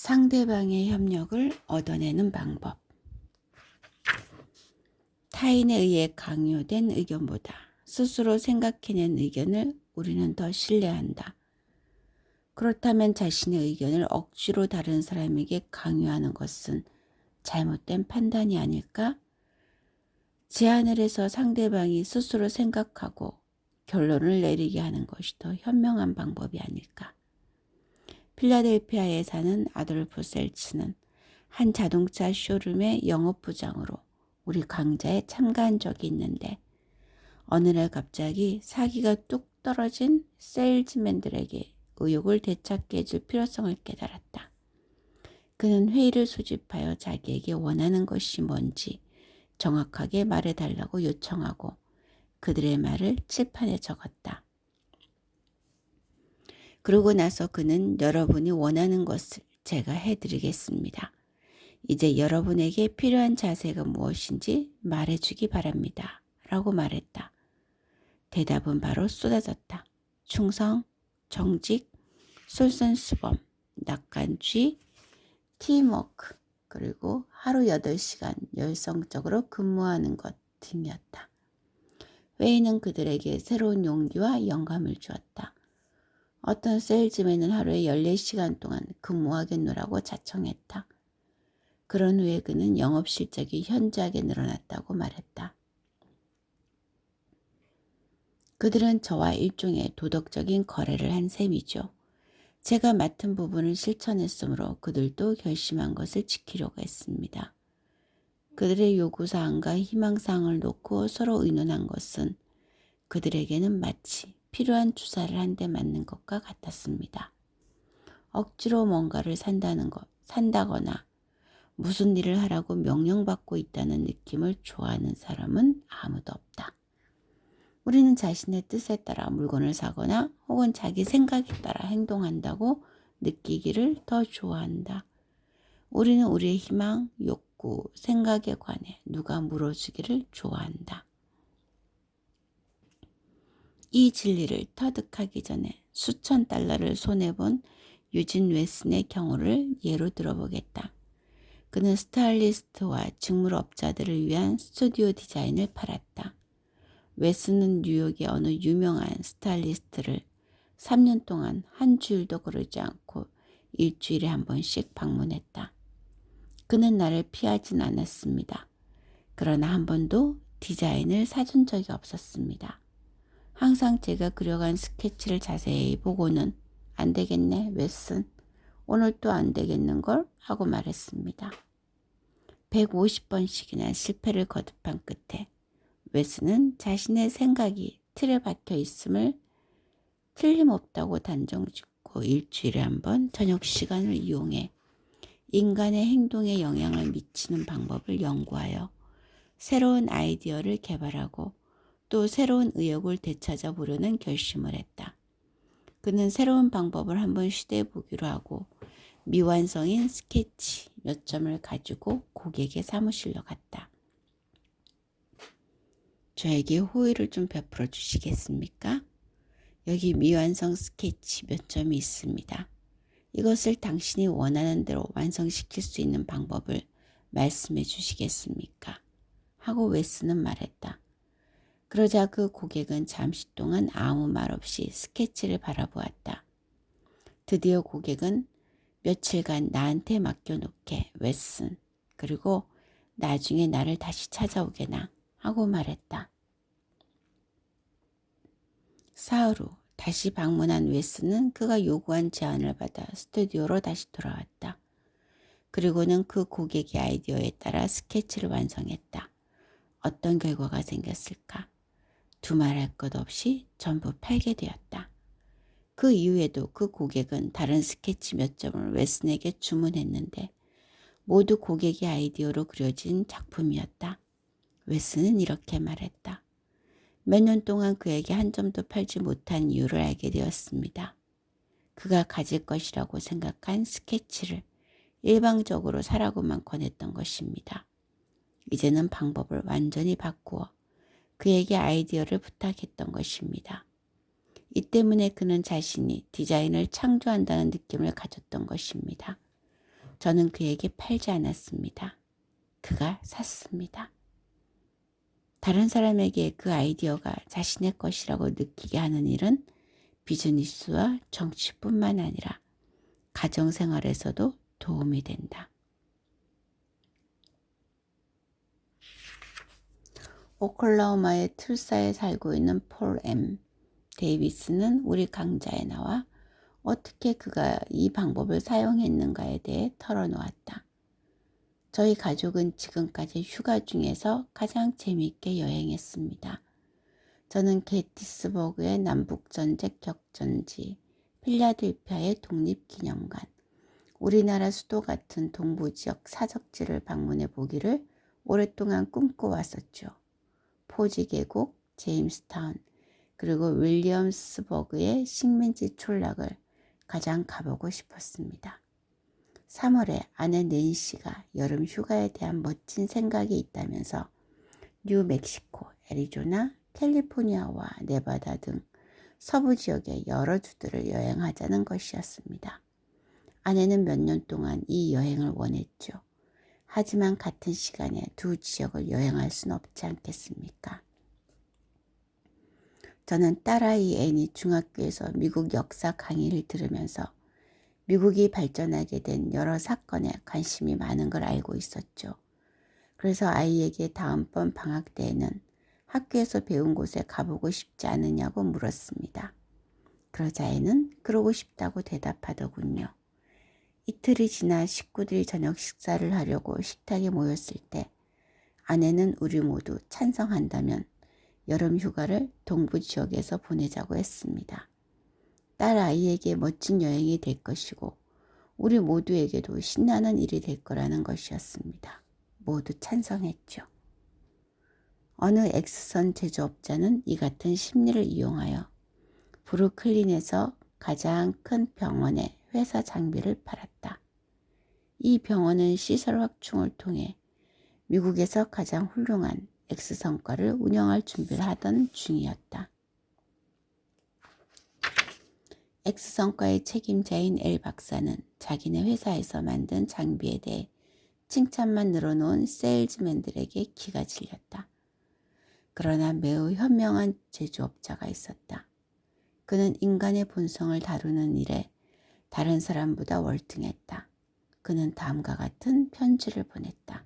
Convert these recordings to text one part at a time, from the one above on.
상대방의 협력을 얻어내는 방법. 타인에 의해 강요된 의견보다 스스로 생각해낸 의견을 우리는 더 신뢰한다. 그렇다면 자신의 의견을 억지로 다른 사람에게 강요하는 것은 잘못된 판단이 아닐까? 제안을 해서 상대방이 스스로 생각하고 결론을 내리게 하는 것이 더 현명한 방법이 아닐까? 필라델피아에 사는 아돌프 셀츠는 한 자동차 쇼룸의 영업부장으로 우리 강좌에 참가한 적이 있는데 어느 날 갑자기 사기가 뚝 떨어진 세일즈맨들에게 의욕을 되찾게 해줄 필요성을 깨달았다. 그는 회의를 소집하여 자기에게 원하는 것이 뭔지 정확하게 말해달라고 요청하고 그들의 말을 칠판에 적었다. 그러고 나서 그는 여러분이 원하는 것을 제가 해드리겠습니다. 이제 여러분에게 필요한 자세가 무엇인지 말해주기 바랍니다. 라고 말했다. 대답은 바로 쏟아졌다. 충성, 정직, 솔선수범, 낙관주의, 팀워크, 그리고 하루 8시간 열성적으로 근무하는 것 등이었다. 회의는 그들에게 새로운 용기와 영감을 주었다. 어떤 세일즈맨은 하루에 14시간 동안 근무하겠노라고 자청했다. 그런 후에 그는 영업 실적이 현저하게 늘어났다고 말했다. 그들은 저와 일종의 도덕적인 거래를 한 셈이죠. 제가 맡은 부분을 실천했으므로 그들도 결심한 것을 지키려고 했습니다. 그들의 요구사항과 희망사항을 놓고 서로 의논한 것은 그들에게는 마치 필요한 주사를 한 대 맞는 것과 같았습니다. 억지로 뭔가를 산다거나 무슨 일을 하라고 명령받고 있다는 느낌을 좋아하는 사람은 아무도 없다. 우리는 자신의 뜻에 따라 물건을 사거나 혹은 자기 생각에 따라 행동한다고 느끼기를 더 좋아한다. 우리는 우리의 희망, 욕구, 생각에 관해 누가 물어주기를 좋아한다. 이 진리를 터득하기 전에 수천 달러를 손해본 유진 웨슨의 경우를 예로 들어보겠다. 그는 스타일리스트와 직물업자들을 위한 스튜디오 디자인을 팔았다. 웨슨은 뉴욕의 어느 유명한 스타일리스트를 3년 동안 한 주일도 거르지 않고 일주일에 한 번씩 방문했다. 그는 나를 피하진 않았습니다. 그러나 한 번도 디자인을 사준 적이 없었습니다. 항상 제가 그려간 스케치를 자세히 보고는 안 되겠네, 웨슨. 오늘 또 안 되겠는걸? 하고 말했습니다. 150번씩이나 실패를 거듭한 끝에 웨스는 자신의 생각이 틀에 박혀 있음을 틀림없다고 단정짓고 일주일에 한 번 저녁 시간을 이용해 인간의 행동에 영향을 미치는 방법을 연구하여 새로운 아이디어를 개발하고 또 새로운 의욕을 되찾아 보려는 결심을 했다. 그는 새로운 방법을 한번 시도해 보기로 하고 미완성인 스케치 몇 점을 가지고 고객의 사무실로 갔다. 저에게 호의를 좀 베풀어 주시겠습니까? 여기 미완성 스케치 몇 점이 있습니다. 이것을 당신이 원하는 대로 완성시킬 수 있는 방법을 말씀해 주시겠습니까? 하고 웨스는 말했다. 그러자 그 고객은 잠시 동안 아무 말 없이 스케치를 바라보았다. 드디어 고객은 며칠간 나한테 맡겨놓게 웨슨, 그리고 나중에 나를 다시 찾아오게나 하고 말했다. 사흘 후 다시 방문한 웨스는 그가 요구한 제안을 받아 스튜디오로 다시 돌아왔다. 그리고는 그 고객의 아이디어에 따라 스케치를 완성했다. 어떤 결과가 생겼을까? 두말할 것 없이 전부 팔게 되었다. 그 이후에도 그 고객은 다른 스케치 몇 점을 웨슨에게 주문했는데 모두 고객의 아이디어로 그려진 작품이었다. 웨슨은 이렇게 말했다. 몇 년 동안 그에게 한 점도 팔지 못한 이유를 알게 되었습니다. 그가 가질 것이라고 생각한 스케치를 일방적으로 사라고만 권했던 것입니다. 이제는 방법을 완전히 바꾸어 그에게 아이디어를 부탁했던 것입니다. 이 때문에 그는 자신이 디자인을 창조한다는 느낌을 가졌던 것입니다. 저는 그에게 팔지 않았습니다. 그가 샀습니다. 다른 사람에게 그 아이디어가 자신의 것이라고 느끼게 하는 일은 비즈니스와 정치뿐만 아니라 가정생활에서도 도움이 된다. 오클라호마의 툴사에 살고 있는 폴 M. 데이비스는 우리 강좌에 나와 어떻게 그가 이 방법을 사용했는가에 대해 털어놓았다. 저희 가족은 지금까지 휴가 중에서 가장 재미있게 여행했습니다. 저는 게티스버그의 남북전쟁 격전지, 필라델피아의 독립기념관, 우리나라 수도 같은 동부지역 사적지를 방문해 보기를 오랫동안 꿈꿔왔었죠. 포지 계곡, 제임스타운, 그리고 윌리엄스버그의 식민지 촌락을 가장 가보고 싶었습니다. 3월에 아내 낸시가 여름 휴가에 대한 멋진 생각이 있다면서 뉴멕시코, 애리조나, 캘리포니아와 네바다 등 서부 지역의 여러 주들을 여행하자는 것이었습니다. 아내는 몇 년 동안 이 여행을 원했죠. 하지만 같은 시간에 두 지역을 여행할 수는 없지 않겠습니까? 저는 딸아이 앤이 중학교에서 미국 역사 강의를 들으면서 미국이 발전하게 된 여러 사건에 관심이 많은 걸 알고 있었죠. 그래서 아이에게 다음번 방학 때에는 학교에서 배운 곳에 가보고 싶지 않으냐고 물었습니다. 그러자 애는 그러고 싶다고 대답하더군요. 이틀이 지나 식구들이 저녁 식사를 하려고 식탁에 모였을 때 아내는 우리 모두 찬성한다면 여름 휴가를 동부 지역에서 보내자고 했습니다. 딸 아이에게 멋진 여행이 될 것이고 우리 모두에게도 신나는 일이 될 거라는 것이었습니다. 모두 찬성했죠. 어느 X선 제조업자는 이 같은 심리를 이용하여 브루클린에서 가장 큰 병원에 회사 장비를 팔았다. 이 병원은 시설 확충을 통해 미국에서 가장 훌륭한 X성과를 운영할 준비를 하던 중이었다. X성과의 책임자인 L 박사는 자기네 회사에서 만든 장비에 대해 칭찬만 늘어놓은 세일즈맨들에게 기가 질렸다. 그러나 매우 현명한 제조업자가 있었다. 그는 인간의 본성을 다루는 일에 다른 사람보다 월등했다. 그는 다음과 같은 편지를 보냈다.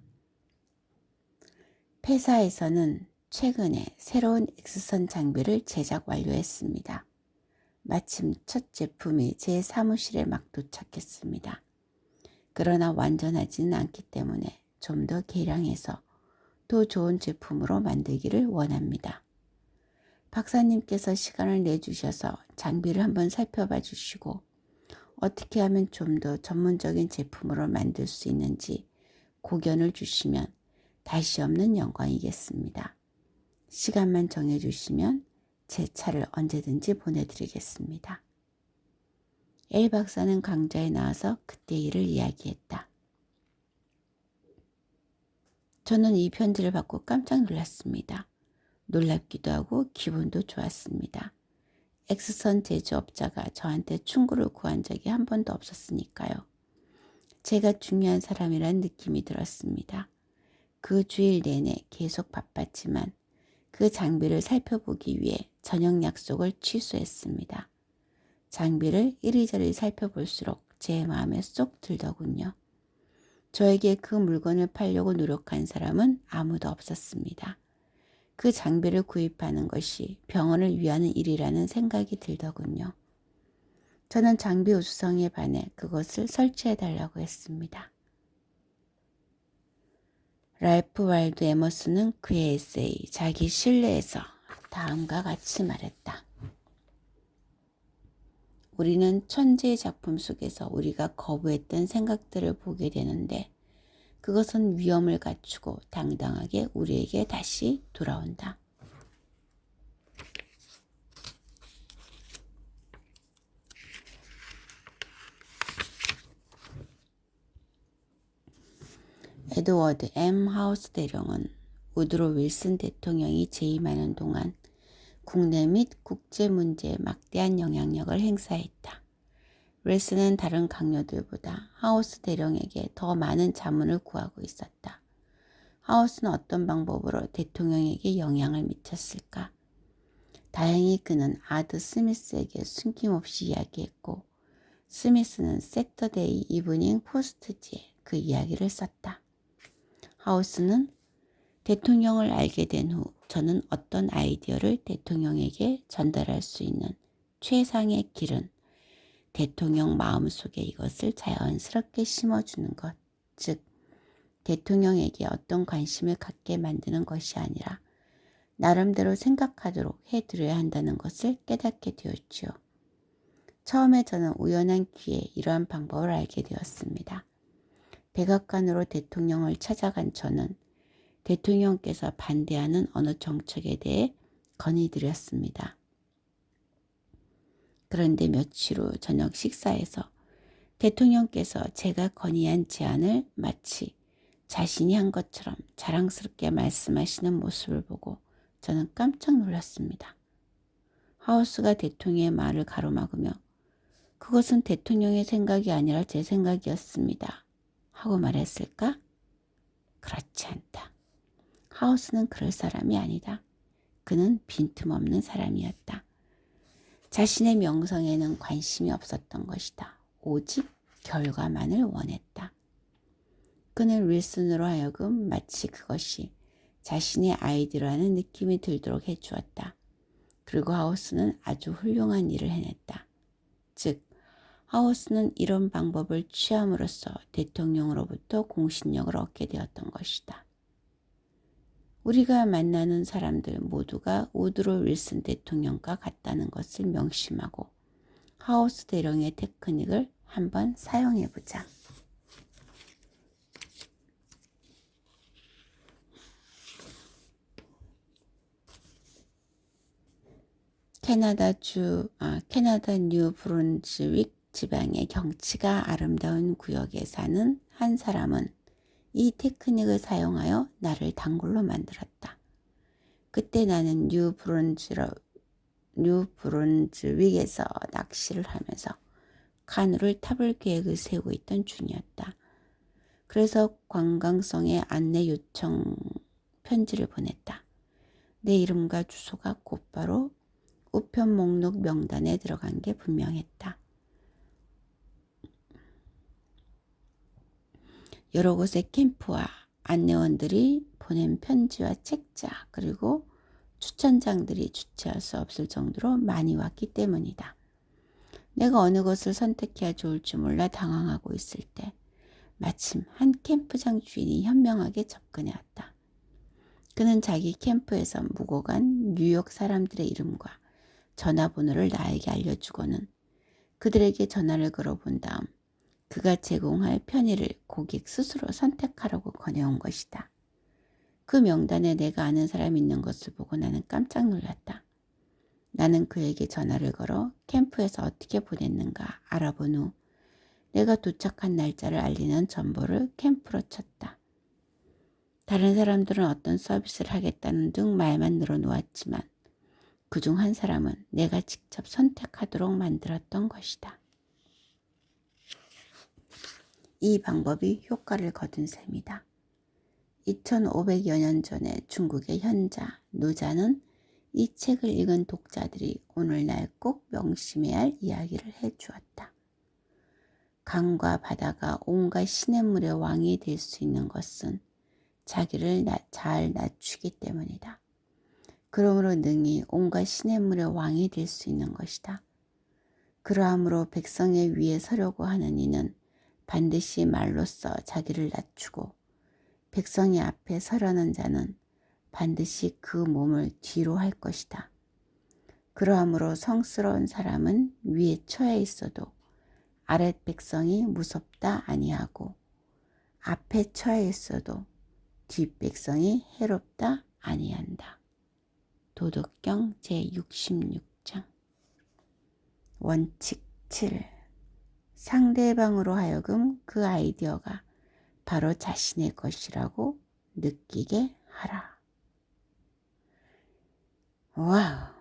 폐사에서는 최근에 새로운 X선 장비를 제작 완료했습니다. 마침 첫 제품이 제 사무실에 막 도착했습니다. 그러나 완전하지는 않기 때문에 좀 더 개량해서 더 좋은 제품으로 만들기를 원합니다. 박사님께서 시간을 내주셔서 장비를 한번 살펴봐 주시고 어떻게 하면 좀 더 전문적인 제품으로 만들 수 있는지 고견을 주시면 다시 없는 영광이겠습니다. 시간만 정해주시면 제 차를 언제든지 보내드리겠습니다. L 박사는 강좌에 나와서 그때 일을 이야기했다. 저는 이 편지를 받고 깜짝 놀랐습니다. 놀랍기도 하고 기분도 좋았습니다. X선 제조업자가 저한테 충고를 구한 적이 한 번도 없었으니까요. 제가 중요한 사람이란 느낌이 들었습니다. 그 주일 내내 계속 바빴지만 그 장비를 살펴보기 위해 저녁 약속을 취소했습니다. 장비를 이리저리 살펴볼수록 제 마음에 쏙 들더군요. 저에게 그 물건을 팔려고 노력한 사람은 아무도 없었습니다. 그 장비를 구입하는 것이 병원을 위하는 일이라는 생각이 들더군요. 저는 장비 우수성에 반해 그것을 설치해달라고 했습니다. 랄프 와일드 에머슨은 그의 에세이 자기 신뢰에서 다음과 같이 말했다. 우리는 천재의 작품 속에서 우리가 거부했던 생각들을 보게 되는데 그것은 위험을 갖추고 당당하게 우리에게 다시 돌아온다. 에드워드 M. 하우스 대령은 우드로 윌슨 대통령이 재임하는 동안 국내 및 국제 문제에 막대한 영향력을 행사했다. 윌슨은 다른 강요들보다 하우스 대령에게 더 많은 자문을 구하고 있었다. 하우스는 어떤 방법으로 대통령에게 영향을 미쳤을까? 다행히 그는 아드 스미스에게 숨김없이 이야기했고 스미스는 세터데이 이브닝 포스트지에 그 이야기를 썼다. 하우스는 대통령을 알게 된 후 저는 어떤 아이디어를 대통령에게 전달할 수 있는 최상의 길은 대통령 마음속에 이것을 자연스럽게 심어주는 것, 즉 대통령에게 어떤 관심을 갖게 만드는 것이 아니라 나름대로 생각하도록 해드려야 한다는 것을 깨닫게 되었지요. 처음에 저는 우연한 기회에 이러한 방법을 알게 되었습니다. 백악관으로 대통령을 찾아간 저는 대통령께서 반대하는 어느 정책에 대해 건의드렸습니다. 그런데 며칠 후 저녁 식사에서 대통령께서 제가 건의한 제안을 마치 자신이 한 것처럼 자랑스럽게 말씀하시는 모습을 보고 저는 깜짝 놀랐습니다. 하우스가 대통령의 말을 가로막으며 그것은 대통령의 생각이 아니라 제 생각이었습니다. 하고 말했을까? 그렇지 않다. 하우스는 그럴 사람이 아니다. 그는 빈틈없는 사람이었다. 자신의 명성에는 관심이 없었던 것이다. 오직 결과만을 원했다. 그는 윌슨으로 하여금 마치 그것이 자신의 아이디어라는 느낌이 들도록 해주었다. 그리고 하우스는 아주 훌륭한 일을 해냈다. 즉, 하우스는 이런 방법을 취함으로써 대통령으로부터 공신력을 얻게 되었던 것이다. 우리가 만나는 사람들 모두가 우드로 윌슨 대통령과 같다는 것을 명심하고 하우스 대령의 테크닉을 한번 사용해보자. 캐나다 뉴 브룬즈윅 지방의 경치가 아름다운 구역에 사는 한 사람은 이 테크닉을 사용하여 나를 단골로 만들었다. 그때 나는 뉴 브룬즈윅에서 낚시를 하면서 카누를 타볼 계획을 세우고 있던 중이었다. 그래서 관광성에 안내 요청 편지를 보냈다. 내 이름과 주소가 곧바로 우편 목록 명단에 들어간 게 분명했다. 여러 곳의 캠프와 안내원들이 보낸 편지와 책자 그리고 추천장들이 주체할 수 없을 정도로 많이 왔기 때문이다. 내가 어느 것을 선택해야 좋을지 몰라 당황하고 있을 때 마침 한 캠프장 주인이 현명하게 접근해 왔다. 그는 자기 캠프에서 묵어 간 뉴욕 사람들의 이름과 전화번호를 나에게 알려주고는 그들에게 전화를 걸어본 다음 그가 제공할 편의를 고객 스스로 선택하라고 권해온 것이다. 그 명단에 내가 아는 사람이 있는 것을 보고 나는 깜짝 놀랐다. 나는 그에게 전화를 걸어 캠프에서 어떻게 보냈는가 알아본 후 내가 도착한 날짜를 알리는 전보를 캠프로 쳤다. 다른 사람들은 어떤 서비스를 하겠다는 등 말만 늘어놓았지만 그중 한 사람은 내가 직접 선택하도록 만들었던 것이다. 이 방법이 효과를 거둔 셈이다. 2500여 년 전에 중국의 현자, 노자는 이 책을 읽은 독자들이 오늘날 꼭 명심해야 할 이야기를 해주었다. 강과 바다가 온갖 시냇물의 왕이 될 수 있는 것은 자기를 잘 낮추기 때문이다. 그러므로 능히 온갖 시냇물의 왕이 될 수 있는 것이다. 그러함으로 백성의 위에 서려고 하는 이는 반드시 말로써 자기를 낮추고 백성이 앞에 서려는 자는 반드시 그 몸을 뒤로 할 것이다. 그러함으로 성스러운 사람은 위에 처해 있어도 아랫 백성이 무섭다 아니하고 앞에 처해 있어도 뒷 백성이 해롭다 아니한다. 도덕경 제66장. 원칙 7. 상대방으로 하여금 그 아이디어가 바로 자신의 것이라고 느끼게 하라. 와우.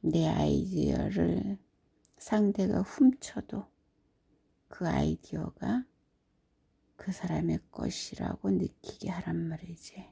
내 아이디어를 상대가 훔쳐도 그 아이디어가 그 사람의 것이라고 느끼게 하란 말이지.